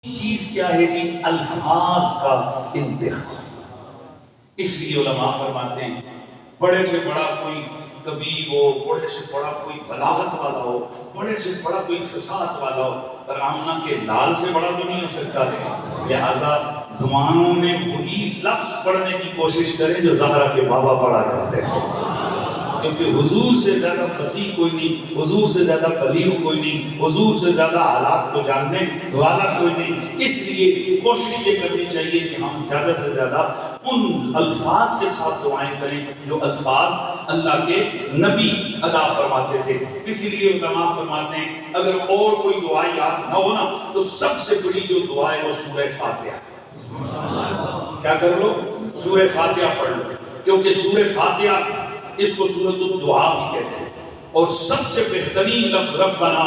چیز کیا ہے جی؟ الفاظ کا انتخاب۔ اس لیے علماء فرماتے ہیں بڑے سے بڑا کوئی طبیب ہو، بڑے سے بڑا کوئی بلاغت والا ہو، بڑے سے بڑا کوئی فصاحت والا ہو، پر آمنہ کے لال سے بڑا تو نہیں ہو سکتا۔ لہذا دعاؤں میں وہی لفظ پڑھنے کی کوشش کریں جو زہرا کے بابا پڑھا کرتے تھے، کیونکہ حضور سے زیادہ فصیح کوئی نہیں، حضور سے زیادہ بلیغ کوئی نہیں، حضور سے زیادہ حالات کو جاننے والا کوئی نہیں۔ اس لیے کوشش یہ کرنی چاہیے کہ ہم زیادہ سے زیادہ ان الفاظ کے ساتھ دعائیں کریں جو الفاظ اللہ کے نبی ادا فرماتے تھے۔ اسی لیے علماء فرماتے ہیں اگر اور کوئی دعا یاد نہ ہونا تو سب سے بڑی جو دعا ہے وہ سورہ فاتحہ۔ کیا کر لو؟ سورہ فاتحہ پڑھ لو، کیونکہ سورہ فاتحہ اس کو سورۃ الدعاء بھی کہتے ہیں، اور سب سے بہترین لفظ ربنا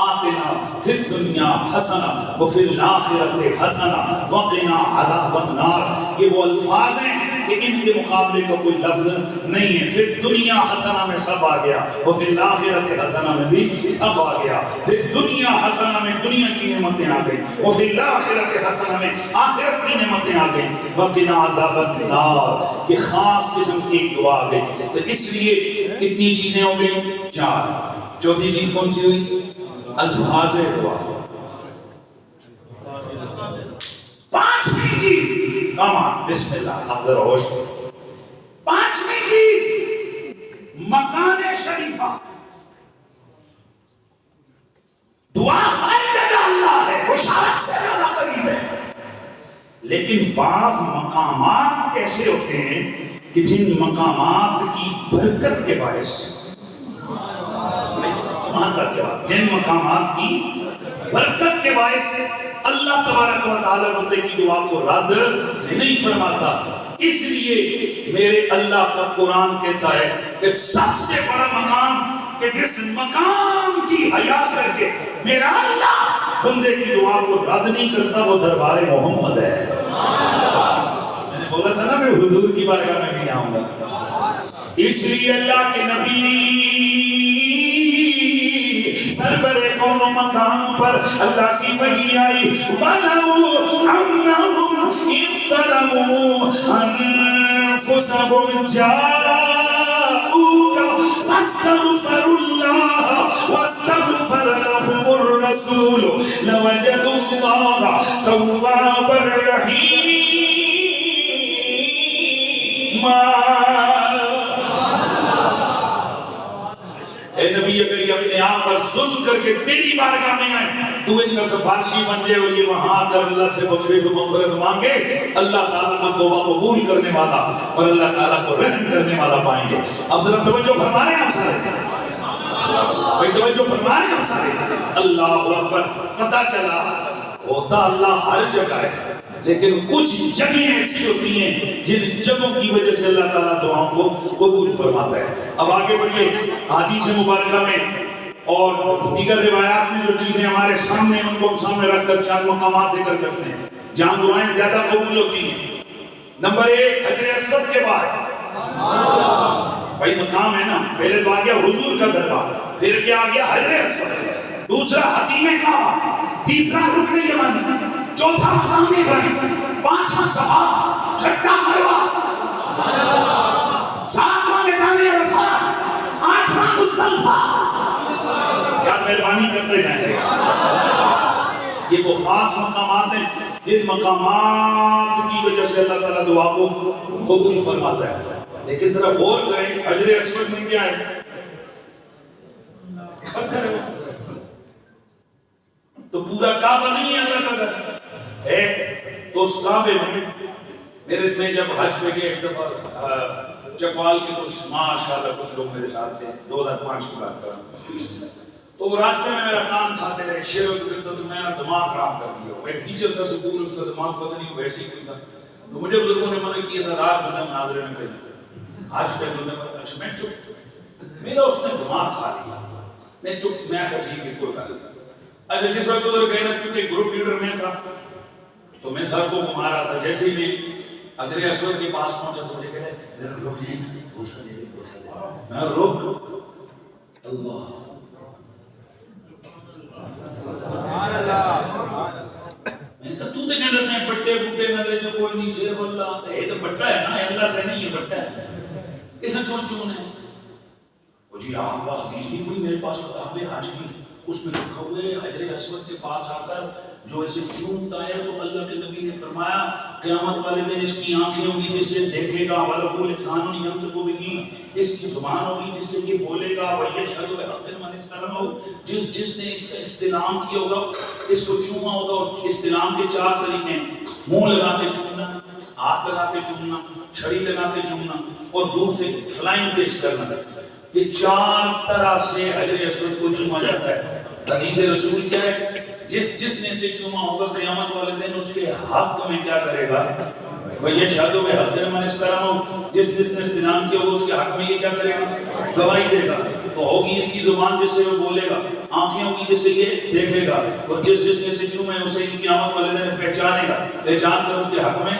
آتنا فی الدنیا حسنہ وفی الآخرۃ حسنہ وقنا عذاب النار۔ یہ وہ الفاظ ہیں کہ ان کے مقابلے کا کوئی لفظ نہیں ہے۔ فی الدنیا حسنہ میں سب آ گیا، وفی الآخرۃ حسنہ میں بھی سب آ گیا۔ فی الدنیا حسنہ میں دنیا کی نعمتیں آ گئی، وفی الآخرۃ حسنہ میں آخرت کی نعمتیں آ گئی، وقنا عذاب النار یہ خاص قسم کی ایک دعا آ گئی۔ تو اس لیے کتنی چیزیں ہو گئی؟ چار۔ چوتھی چیز کون سی ہوئی؟ الفاظ دعا۔ پانچویں چیز کامان، بسم اللہ، آپ ذرا ہوش سے۔ پانچویں چیز مکان شریفہ۔ دعا ہر جگہ اللہ ہے، وہ شرک سے زیادہ قریب ہے، لیکن بعض مقامات ایسے ہوتے ہیں کہ جن مقامات کی برکت کے باعث، جن مقامات کی برکت کے باعث اللہ تبارک و تعالیٰ بندے کی دعا کو رد نہیں فرماتا۔ اس لیے میرے اللہ کا قرآن کہتا ہے کہ سب سے بڑا مقام کہ جس مقام کی حیا کر کے میرا اللہ بندے کی دعا کو رد نہیں کرتا وہ دربار محمد ہے۔ میں نے بولا تھا نا میں حضور کی بارگاہ میں بھی آؤں گا۔ اس لیے اللہ کے نبی سرور کون مقام پر اللہ کی وحی آئی، وَلَوْ أَنَّهُمْ إِذْ ظَلَمُوا أَنفُسَهُمْ جَاءُوكَ فَاسْتَغْفَرُوا اللَّهَ وَاسْتَغْفَرَ لَهُمُ الرَّسُولُ لَوَجَدُوا اللَّهَ تَوَّابًا رَحِيمًا۔ اے نبی اگر یہ اپنے آپ پر ظلم کر کے تیری بارگاہ میں آئے تو ان کا سفارشی بن جائے اور یہ وہاں کر اللہ سے مغفرت و مغفرت مانگے، اللہ تعالیٰ کو توبہ قبول کرنے والا اور اللہ تعالیٰ کو رحم کرنے والا پائیں گے۔ اب ذرا توجہ فرما رہے ہیں ہم سارے، بھائی توجہ فرما رہے ہیں ہم سارے۔ اللہ اکبر۔ پتہ چلا ہوتا اللہ ہر جگہ ہے، لیکن کچھ جگہیں ایسی ہوتی ہیں جن جگہوں کی وجہ سے اللہ تعالیٰ دعاؤں کو قبول فرماتا ہے۔ اب آگے بڑھئے حدیث مبارکہ میں اور دیگر روایات میں جو چیزیں ہمارے سامنے ان کو ہم سامنے رکھ کر چار مقامات ذکر کرتے ہیں جہاں دعائیں زیادہ قبول ہوتی ہیں۔ نمبر ایک، حجر اسود کے بعد بھائی مقام ہے نا، پہلے تو آ گیا حضور کا دربار، پھر کیا آ گیا؟ حجر اسود، دوسرا حتیم کعبہ، تیسرا رکن یمانی، چوتھا مقام ابراہیم، پانچواں صفا، چھٹا مروہ، ساتواں میدان عرفات، آٹھواں مزدلفہ۔ یاد مہربانی کرتے جائیں۔ یہ وہ خاص مقامات ہیں جن مقامات کی وجہ سے اللہ تعالیٰ دعا کو قبول فرماتا ہے۔ لیکن ذرا غور کریں حجر اسود میں کیا ہے؟ پتھر ہے، تو پورا کعبہ نہیں ہے اللہ کا گھر ہے۔ تو اس کعبے میں جب حج پہ گئے ایک دفعہ چکوال کے کچھ ماشاءاللہ کچھ لوگ میرے ساتھ تھے، 2005 کی بات کر رہا ہوں، تو وہ راستے میں میرا کان کھاتے رہے، شیر و تو میں نے دماغ خراب کر دیا۔ ایک ٹیچر تھا سکول، اس کا دماغ پتہ نہیں ویسے ہی تھا، تو مجھے بزرگوں نے منع کیا تھا رات کو مناظرے میں کہیں آج پہ تو اچھا میں چپ، میرا اس نے دماغ کھا لیا، میں چپ، میں کہا ٹھیک ہے کوئی بات نہیں۔ اچھا جس وقت ادھر گئے نا، چونکہ گروپ لیڈر میں تھا تو میں سر کو گھما رہا تھا، جیسے ہی میں حجر اسود کے پاس پہنچا تو مجھے کہہ رہے ذرا رک جائیں نا، بوسہ دے دے بوسہ دے۔ میں رک، اللہ کوئی صرف اللہ آتا ہے، یہ تو بٹا ہے نا، اللہ تے نہیں، یہ بٹا ہے، اسے کون چون ہے؟ وہ جی آپ حدیث نہیں پڑھی میرے پاس کتاب حج کی، اس میں لکھا ہوئے حجر اسود کے پاس آ کر جو ایسے چومتا ہے تو اللہ کے نبی نے فرمایا قیامت والے دن اس کی آنکھیں ہوں گی جس سے دیکھے گا، وَلَهُ لِسَانٌ يَنطِقُ بِهِ، اس کی زبان ہوگی جس سے یہ بولے گا، وَيَشْهَدُ بِحَقٍّ مَنِ اسْتَلَمَهُ، جس نے اس کا استلام کیا ہوگا، اس کو چوما ہوگا۔ اور استلام کے 4 طریقے ہیں، منہ لگا کے چومنا، ہاتھ لگا کے چومنا، چھڑی لگا کے چومنا اور دور سے فلائنگ کس کرنا۔ یہ 4 طرح سے حجر اسود کو چوما جاتا ہے۔ حدیث رسول کیا ہے؟ جس نے اسے چوما ہوگا قیامت والے دن اس کے حق میں کیا کرے گا؟ وَيَشْهَدُ بِحَقٍّ مَنِ اسْتَلَمَهُ، جس نے استلام کیا ہوگا اس کے حق میں یہ کیا کرے گا؟ گواہی دے گا۔ تو ہوگی اس کی زبان جس سے وہ بولے گا، آنکھیں ہوگی جس سے یہ دیکھے گا، اور جس نے اسے چوما ہے اسے قیامت والے دن پہچانے گا، پہچان کر اس کے حق میں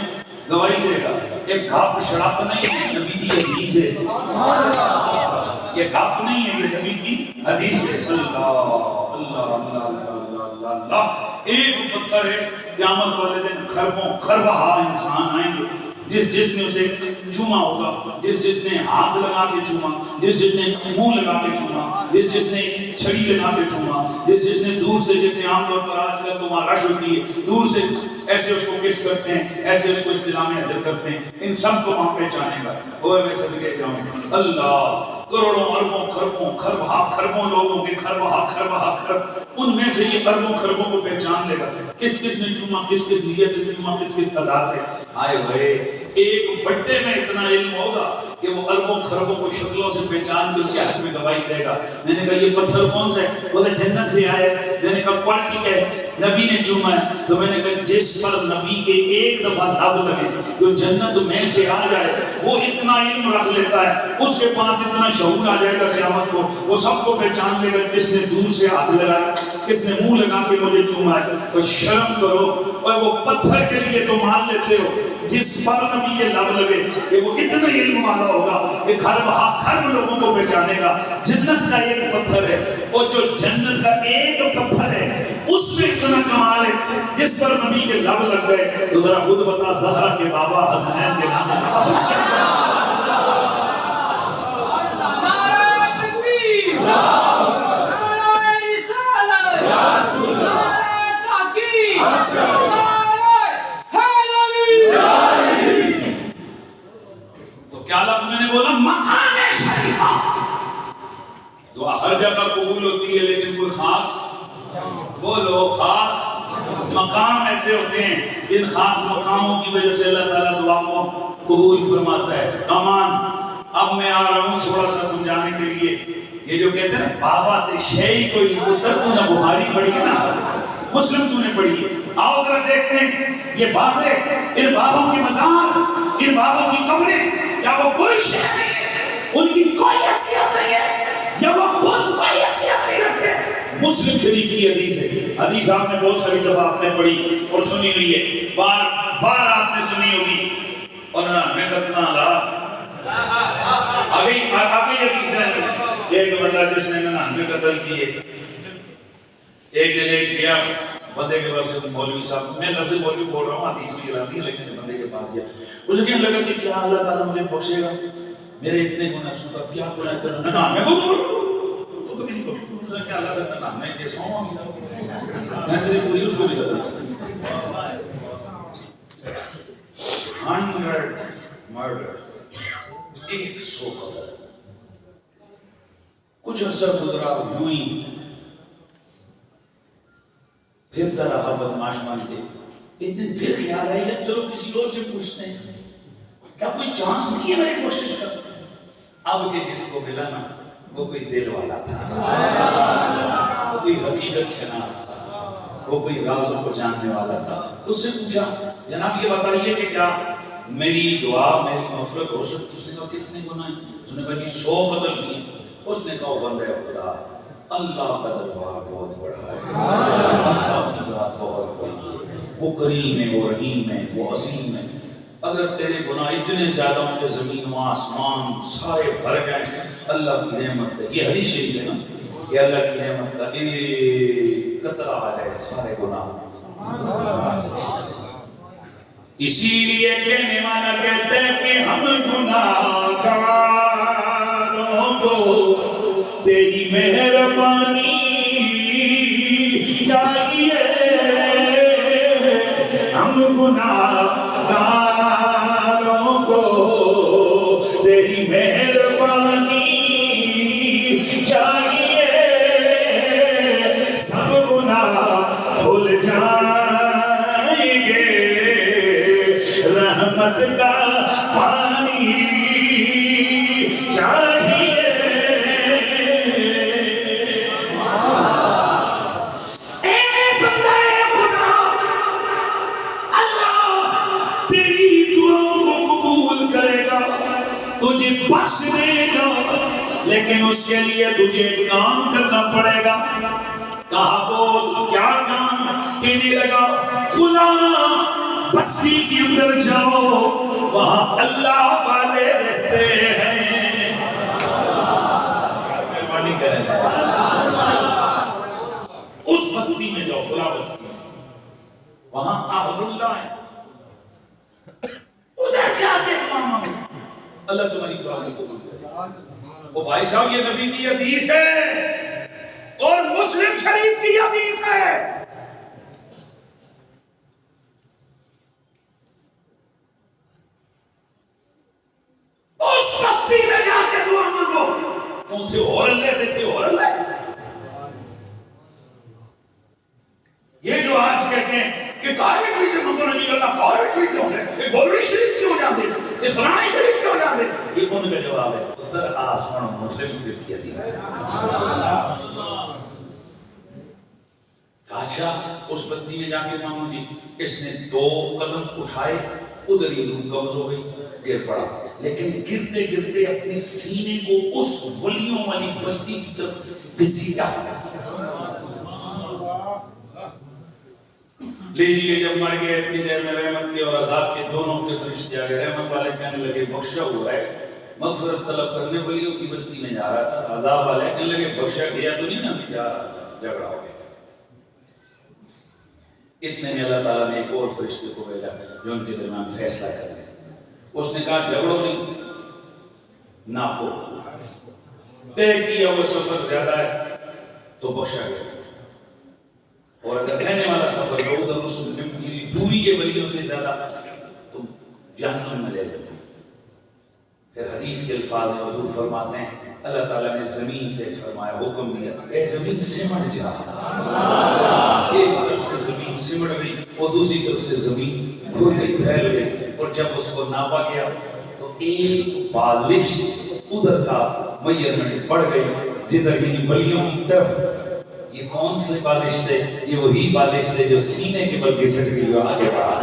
گواہی دے گا۔ ایک گھاپ شڑاپ نہیں ہے، نبی کی حدیث ہے، یہ گھاپ نہیں ہے، یہ نبی کی حدیث ہے۔ اللہ اللہ اللہ اللہ اللہ، ایک پتھر ہے، قیامت والے دن خربہ انسان آئیں گے، جس نے اسے چوما ہوگا، جس نے ہاتھ لگا کے چوما، جس نے منہ لگا کے چوما، جس نے چھڑی لگا کے چوما، جس نے دور سے، جیسے عام طور پر آج کل تمہارا رش ہوتی ہے، دور سے ایسے اس کو کس کرتے ہیں، ایسے اس کو استلام حجر کرتے ہیں، ان سب کو وہاں پہچانے گا۔ اور میں صدقے جاؤں، اللہ کروڑوں اربوں خربوں خربوں لوگوں کے خرب ان میں سے یہ اربوں خربوں کو پہچان لے گا، کس نے چوما، کس نیت سے چوما، کس ادا سے۔ آئے ہوئے ایک بٹے میں اتنا علم ہوگا کہ وہ اربوں خربوں کو شکلوں سے پہچان کے ان کے حق میں گواہی دے گا۔ میں نے کہا یہ پتھر کون سا ہے؟ وہ جنت سے آیا ہے۔ میں نے کہا کوالٹی کیا ہے؟ نبی نے چوما ہے۔ تو میں نے کہا جس پر نبی کے ایک دفعہ لب لگے تو جنت میں سے آ جائے، وہ اتنا علم رکھ لیتا ہے، اس کے پاس اتنا شعور آ جائے گا قیامت کو، وہ سب کو پہچان لے گا کس نے دور سے ہاتھ لگایا، کس نے منہ لگا کے مجھے چوما ہے۔ تو شرم کرو، اور وہ پتھر کے لیے تو مان لیتے ہو، جس پر نبی کے لب لگے کہ وہ اتنا علم والا ہوگا کہ خرب لوگوں کو پہچانے گا۔ جنت کا ایک پتھر ہے، اور جو جنت کا ایک پتھر ہے اس میں اتنا کمال ہے، جس پر نبی کے لب لگ گئے۔ تو ذرا خود بتا، زہرا کے بابا حسنین کے نام کیا لفظ میں نے بولا؟ مقام شریفہ۔ دعا ہر جگہ قبول ہوتی ہے، لیکن کوئی خاص، بولو خاص مقام ایسے ہوتے ہیں جن خاص مقاموں کی وجہ سے اللہ تعالیٰ دعا کو قبول فرماتا ہے۔ کمان اب میں آ رہا ہوں تھوڑا سا سمجھانے کے لیے۔ یہ جو کہتے ہیں بابا تے شیعی کوئی اتر تو نہ بخاری پڑھی ہے نا مسلم تو نے پڑھی ہے۔ آؤ ذرا دیکھتے ہیں یہ بابے، ان بابوں کی مزار، ان بابوں کی قبریں، کیا وہ کوئی شے نہیں ہے؟ ان کی کوئی حیثیت نہیں ہے، یا وہ خود کوئی حیثیت نہیں رکھتے؟ مسلم شریف کی حدیث ہے، حدیث آپ نے بہت ساری دفعہ آپ نے پڑھی اور سنی ہوئی ہے، بار آپ نے سنی ہوگی۔ اور میں کتنا لا آگئی حدیث ہے، ایک بندہ جس نے 99 قتل کیے، ایک دن ایک گیا بندے کے پاس، مولوی صاحب، میں لفظ مولوی بول رہا ہوں، حدیث بھی غلطی ہے، لیکن بندے کے پاس گیا، اسے کہنے لگا کہ کیا اللہ تعالیٰ مجھے بخشے گا، میرے اتنے گناہ سنتا، کیا گناہ کرنا؟ 99 کو تو کبھی نہیں کبھی کیا اللہ کرنا 99 کے 100 آگیا میں تیرے پوری اس کو بھی زدہ 100 مرڈر، 100 قتل۔ کچھ عرصہ گزرا، یوں ہی پھرتا رہا بدماش مان کے۔ ایک دن پھر خیال آئی ہے چلو کسی اور سے پوچھتے ہیں، کیا کوئی چانس نہیں ہے میری کوشش کرتا؟ اب کہ جس کو ملا نا وہ کوئی دل والا تھا، وہ کوئی حقیقت شناس تھا، وہ کوئی رازوں کو جاننے والا تھا۔ اس سے پوچھا جناب یہ بتائیے کہ کیا میری دعا، میری مغفرت ہو سکتی؟ اس نے کہا کتنے گناہ ہیں؟ اس نے کہا جی 100 قتل کیے۔ اس نے کہا بندے خدا، اللہ کا دربار بہت بڑا ہے، اللہ کی ذات بہت بڑی ہے، وہ کریم ہے، وہ رحیم ہے، وہ عظیم ہے۔ اگر تیرے گناہ اتنے زیادہ ہوں کہ زمین و آسمان سارے بھر گئے، اللہ کی رحمت ہے، یہ حدیث شریف ہے نا، کہ اللہ کی رحمت کا ایک قطرہ آ جائے سارے گناہ، اسی لیے کہنے والا کہتا ہے کہ ہم گناہگاروں کو تیری مہربانی چاہیے، ہم گناہگاروں کو تیری مہربانی چاہیے، سب گناہ دھل جائیں گے، رحمت کا پانی چاہیے۔ اے بندہ خدا، اللہ تیری دعاؤں کو قبول کرے گا، تجھے بخش دے گا، لیکن اس کے لیے تجھے کام کرنا پڑے گا۔ کہا بول کیا کام؟ کہنے لگا فلاں بستی کے اندر جاؤ، وہاں اللہ والے رہتے ہیں، مہربانی کریں اس بستی میں جاؤ، فلاں بستی وہاں اہل اللہ ہے، ادھر جا کے دعا مانگو، اللہ تمہاری دعا کو قبول کرے۔ وہ بھائی صاحب یہ نبی کی حدیث ہے اور مسلم شریف کی حدیث ہے۔ اس بستی میں جا کے دعا مانگو، کون تھے اور اللہ دیکھے اور اللہ۔ یہ جو آج کہتے ہیں کہ کاروی ٹویٹر مانگو نا جی اللہ کاروی ٹویٹر ہو گئے، یہ گولوی شریف کیوں ہو جاتے، یہ فلانی شریف کیوں ہو جاتے، یہ ان کا جواب ہے ادھر آسمان مسلم شریف کی حدیث ہے۔ اچھا اس بستی میں جا کے مانگو جی، اس نے 2 قدم اٹھائے، ادھر ہی روح قبض ہو گئی، گر پڑا، لیکن گرتے گرتے اپنے سینے کو اس ولیوں والی بستی کی طرف گھسیٹا۔ لیجیے جب مر گئے اتنی دیر میں رحمت کے اور عذاب کے دونوں کے فرشتے آ گئے، رحمت والے کہنے لگے بخشا ہوا ہے، مغفرت طلب کرنے ولیوں کی بستی میں جا رہا تھا، عذاب والے کہنے لگے بخشا گیا تو نہیں نا، بھی جا رہا تھا، جھگڑا ہو گیا۔ اتنے میں اللہ تعالیٰ نے ایک اور فرشتے کو بھیجا جو ان کے درمیان فیصلہ کرے۔ اس نے کہا جھگڑو نہیں، ناپو، طے کیا وہ سفر زیادہ ہے تو بخشا گیا، اور اگر رہنے والا سفر جو ادھر اس کی دوری ہے ولیوں سے زیادہ تو جہنم میں لے جاؤ۔ پھر حدیث کے الفاظ میں حضور فرماتے ہیں اللہ تعالیٰ نے زمین سے فرمایا، حکم دیا اے زمین سمٹ جا، ایک طرف سے زمین سمٹ گئی اور دوسری طرف سے زمین کھل گئی، پھیل گئی، اور جب اس کو ناپا گیا تو ایک بالش ادھر کا میجرمنٹ بڑھ گئی جدھر ہی ولیوں کی طرف۔ یہ کون سے بالش تھے؟ یہ وہی بالش تھے جو سینے کے بل گھسٹ گئی اور آگے بڑھا۔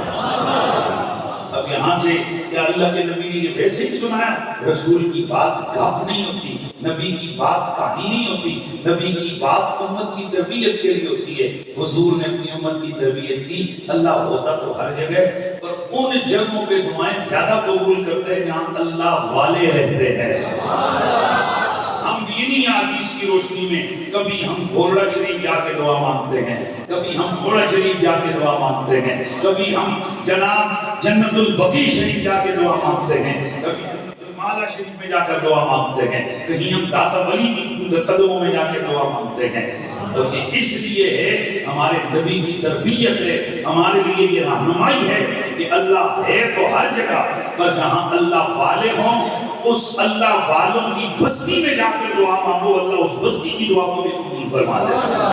اب یہاں سے کیا اللہ کے نبی نے یہ ویسے ہی سنایا؟ رسول کی بات گپ نہیں ہوتی، نبی کی بات کہانی نہیں ہوتی، نبی کی بات امت کی تربیت کے لیے ہوتی ہے۔ حضور نے اپنی امت کی تربیت کی، اللہ ہوتا تو ہر جگہ، اور ان جگہوں پہ دعائیں زیادہ قبول کرتے ہیں جہاں اللہ والے رہتے ہیں۔ ہم انہی حدیث کی روشنی میں کبھی ہم گھوڑا شریف جا کے دعا مانگتے ہیں، کبھی ہم گھوڑا شریف جا کے دعا مانگتے ہیں، کبھی ہم جناب جنت البقیع شریف جا کے دعا مانگتے ہیں، کبھی مالا شریف میں جا کر دعا مانگتے ہیں، کہیں ہم داتا ولی کی قدموں میں جا کے دعا مانگتے ہیں۔ اور یہ اس لیے ہے، ہمارے نبی کی تربیت ہے، ہمارے لیے یہ رہنمائی ہے کہ اللہ ہے تو ہر جگہ، پر جہاں اللہ والے ہوں اس اللہ والوں کی بستی میں جا کر دعا مانگو، اللہ اس بستی کی دعا کو بھی قبول فرما دے۔